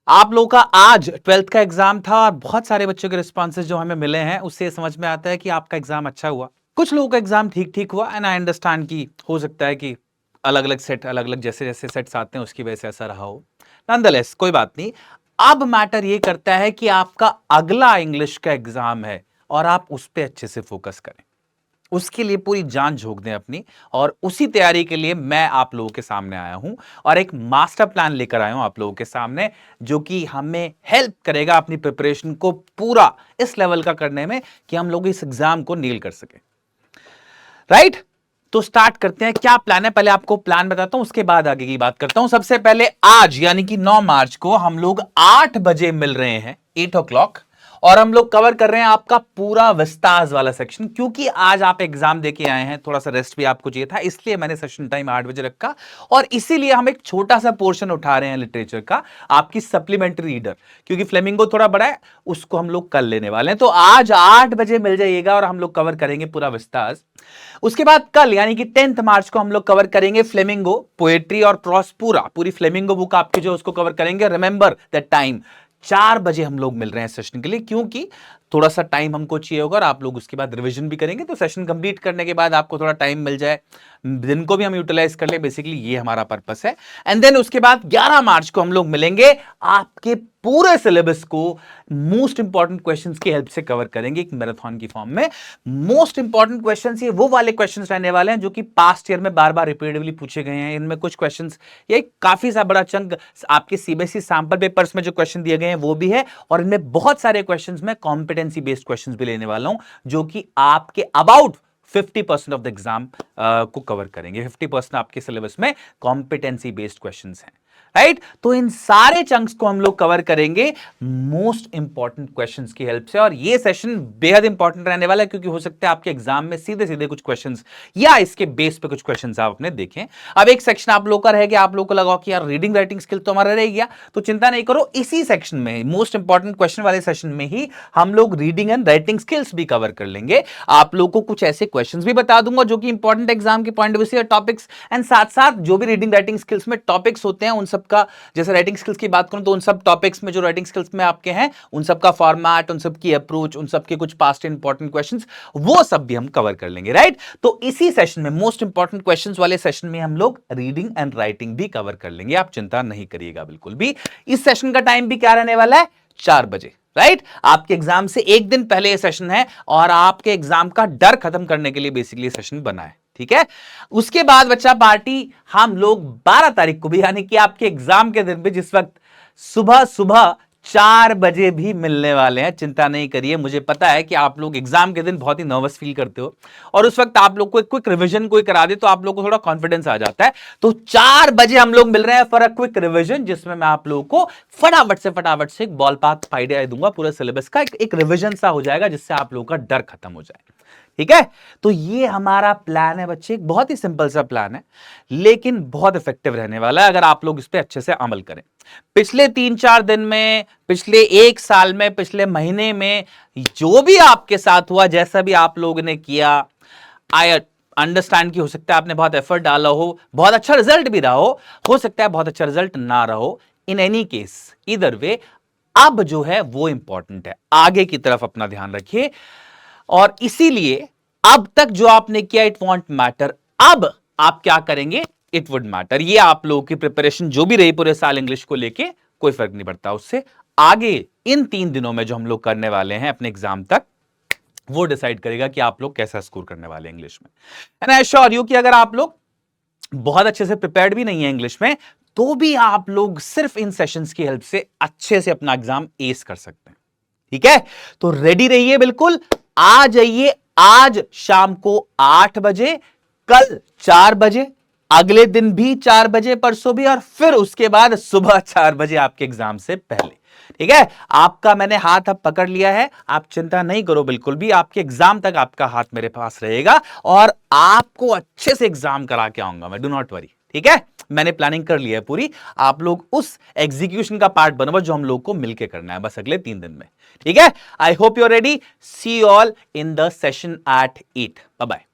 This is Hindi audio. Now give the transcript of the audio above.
आप लोगों का आज 12th का एग्जाम था और बहुत सारे बच्चों के रिस्पॉन्सेज जो हमें मिले हैं उससे समझ में आता है कि आपका एग्जाम अच्छा हुआ। कुछ लोगों का एग्जाम ठीक ठीक हुआ एंड आई अंडरस्टैंड कि हो सकता है कि अलग अलग सेट, अलग अलग जैसे जैसे सेट्स आते हैं उसकी वजह से ऐसा रहा हो। नॉनदलेस कोई बात नहीं। अब मैटर ये करता है कि आपका अगला इंग्लिश का एग्जाम है और आप उस पर अच्छे से फोकस करें, उसके लिए पूरी जान झोंक दें अपनी। और उसी तैयारी के लिए मैं आप लोगों के सामने आया हूं और एक मास्टर प्लान लेकर आया हूं आप लोगों के सामने, जो कि हमें हेल्प करेगा अपनी प्रिपरेशन को पूरा इस लेवल का करने में कि हम लोग इस एग्जाम को नील कर सके। राइट? तो स्टार्ट करते हैं। क्या प्लान है, पहले आपको प्लान बताता हूं, उसके बाद आगे की बात करता हूं। सबसे पहले आज यानी कि 9 मार्च को हम लोग 8 बजे मिल रहे हैं, 8 o'clock, और हम लोग कवर कर रहे हैं आपका पूरा विस्तार वाला सेक्शन। क्योंकि आज आप एग्जाम देके आए हैं, थोड़ा सा रेस्ट भी आपको चाहिए था, इसलिए मैंने सेशन टाइम 8 बजे रखा। और इसीलिए हम एक छोटा सा पोर्शन उठा रहे हैं लिटरेचर का, आपकी सप्लीमेंट्री रीडर, क्योंकि फ्लेमिंगो थोड़ा बड़ा है, उसको हम लोग कल लेने वाले हैं। तो आज 8 बजे मिल जाइएगा और हम लोग कवर करेंगे पूरा विस्तार। उसके बाद कल यानी कि 10th मार्च को हम लोग कवर करेंगे फ्लेमिंगो, पोएट्री और प्रॉस, पूरी फ्लेमिंगो बुक आपकी जो उसको कवर करेंगे। रिमेंबर दैट टाइम, 4 बजे हम लोग मिल रहे हैं सेशन के लिए, क्योंकि थोड़ा सा टाइम हमको चाहिए होगा और आप लोग उसके बाद रिवीजन भी करेंगे, तो सेशन कंप्लीट करने के बाद आपको थोड़ा टाइम मिल जाए, दिन को भी हम यूटिलाइज कर ले, बेसिकली ये हमारा पर्पस है। एंड देन उसके बाद 11 मार्च को हम लोग मिलेंगे, आपके पूरे सिलेबस को मोस्ट इंपॉर्टेंट क्वेश्चंस की हेल्प से कवर करेंगे एक मैराथन की फॉर्म में। मोस्ट इंपॉर्टेंट क्वेश्चंस ये वो वाले क्वेश्चंस रहने वाले हैं जो कि पास्ट ईयर में बार बार रिपीटेडली पूछे गए हैं। इनमें कुछ क्वेश्चंस, ये काफी सा बड़ा चंक आपके सीबीएसई सैंपल पेपर्स में जो क्वेश्चन दिए गए हैं वो भी है, और इनमें बहुत सारे क्वेश्चंस में कॉम्पिटेंसी बेस्ड क्वेश्चंस भी लेने वाला हूं, जो कि आपके अबाउट 50% ऑफ द एग्जाम को कवर करेंगे। 50% आपके सिलेबस में कॉम्पिटेंसी बेस्ड क्वेश्चंस हैं। राइट? तो इन सारे चंक्स को हम लोग कवर करेंगे मोस्ट इंपॉर्टेंट क्वेश्चंस की हेल्प से, और ये सेशन बेहद इंपॉर्टेंट रहने वाला है, क्योंकि हो सकता है आपके एग्जाम में सीधे सीधे कुछ क्वेश्चंस या इसके बेस पे कुछ क्वेश्चंस आप अपने देखें। अब एक सेक्शन आप लोग का रह गया, आप लोग को लगा कि यार रीडिंग राइटिंग स्किल तो हमारा रह गया, तो चिंता नहीं करो, इसी सेक्शन में, मोस्ट इंपॉर्टेंट क्वेश्चन वाले सेशन में ही हम लोग रीडिंग एंड राइटिंग स्किल्स भी कवर कर लेंगे। आप लोग को कुछ ऐसे क्वेश्चंस भी बता दूंगा जो कि इंपॉर्टेंट एग्जाम के पॉइंट ऑफ व्यू से टॉपिक्स, एंड साथ साथ जो भी रीडिंग राइटिंग स्किल्स में टॉपिक्स होते हैं उन सब का, जैसे राइटिंग स्किल्स की बात करूं तो उन सब टॉपिक्स में जो राइटिंग स्किल्स में आपके हैं उन सब का फॉर्मेट, उन सब की अप्रोच, उन सब के कुछ पास्ट इंपॉर्टेंट क्वेश्चंस, वो सब भी हम कवर कर लेंगे। राइट? तो इसी सेशन में, मोस्ट इंपॉर्टेंट क्वेश्चंस वाले सेशन में, हम लोग रीडिंग एंड राइटिंग भी कवर कर लेंगे। आप चिंता नहीं करिएगा बिल्कुल भी। इस सेशन का टाइम भी क्या रहने वाला है? 4 बजे। राइट? आपके एग्जाम से एक दिन पहले यह सेशन है और आपके एग्जाम का डर खत्म करने के लिए बेसिकली सेशन बना है। ठीक है? उसके बाद बच्चा पार्टी हम लोग 12 तारीख को भी, यानी कि आपके एग्जाम के दिन भी, जिस वक्त सुबह सुबह 4 बजे भी मिलने वाले हैं। चिंता नहीं करिए, मुझे पता है कि आप लोग एग्जाम के दिन बहुत ही नर्वस फील करते हो और उस वक्त आप लोग को एक क्विक रिवीजन कोई करा दे तो आप लोग को थोड़ा कॉन्फिडेंस आ जाता है। तो 4 बजे हम लोग मिल रहे हैं फॉर अ क्विक रिवीजन, जिसमें मैं आप लोगों को फटाफट से एक बॉल पार्क आइडिया दूंगा, पूरे सिलेबस का एक रिवीजन सा हो जाएगा, जिससे आप लोगों का डर खत्म हो जाए। ठीक है? तो ये हमारा प्लान है बच्चे, एक बहुत ही सिंपल सा प्लान है, लेकिन बहुत इफेक्टिव रहने वाला है अगर आप लोग इस पे अच्छे से अमल करें। पिछले 3-4 दिन में, पिछले 1 साल में, पिछले महीने में जो भी आपके साथ हुआ, जैसा भी आप लोगों ने किया, आई अंडरस्टैंड कि हो सकता है आपने बहुत एफर्ट डाला हो, बहुत अच्छा रिजल्ट भी रहा हो सकता है बहुत अच्छा रिजल्ट ना रहा हो। इन एनी केस, इधर वे, अब जो है वो इंपॉर्टेंट है, आगे की तरफ अपना ध्यान रखिए। और इसीलिए अब तक जो आपने किया इट वॉन्ट मैटर, अब आप क्या करेंगे इट वुड मैटर। ये आप लोगों की प्रिपरेशन जो भी रही पूरे साल इंग्लिश को लेके, कोई फर्क नहीं पड़ता उससे। आगे इन 3 दिनों में जो हम लोग करने वाले हैं अपने एग्जाम तक, वो डिसाइड करेगा कि आप लोग कैसा स्कोर करने वाले हैं इंग्लिश में। एंड आई एश्योर यू कि अगर आप लोग बहुत अच्छे से प्रिपेयर्ड भी नहीं है इंग्लिश में, तो भी आप लोग सिर्फ इन सेशंस की हेल्प से अच्छे से अपना एग्जाम एस कर सकते हैं। ठीक है? तो रेडी रहिए बिल्कुल, आ जाइए आज शाम को 8 बजे, कल 4 बजे, अगले दिन भी 4 बजे, परसों भी, और फिर उसके बाद सुबह 4 बजे आपके एग्जाम से पहले। ठीक है? आपका मैंने हाथ अब पकड़ लिया है, आप चिंता नहीं करो बिल्कुल भी, आपके एग्जाम तक आपका हाथ मेरे पास रहेगा और आपको अच्छे से एग्जाम करा के आऊंगा मैं, डू नॉट वरी। ठीक है? मैंने प्लानिंग कर ली है पूरी, आप लोग उस एग्जीक्यूशन का पार्ट बनो जो हम लोग को मिलकर करना है बस अगले 3 दिन में। ठीक है? I hope you are ready. See you all in the session at 8। Bye bye.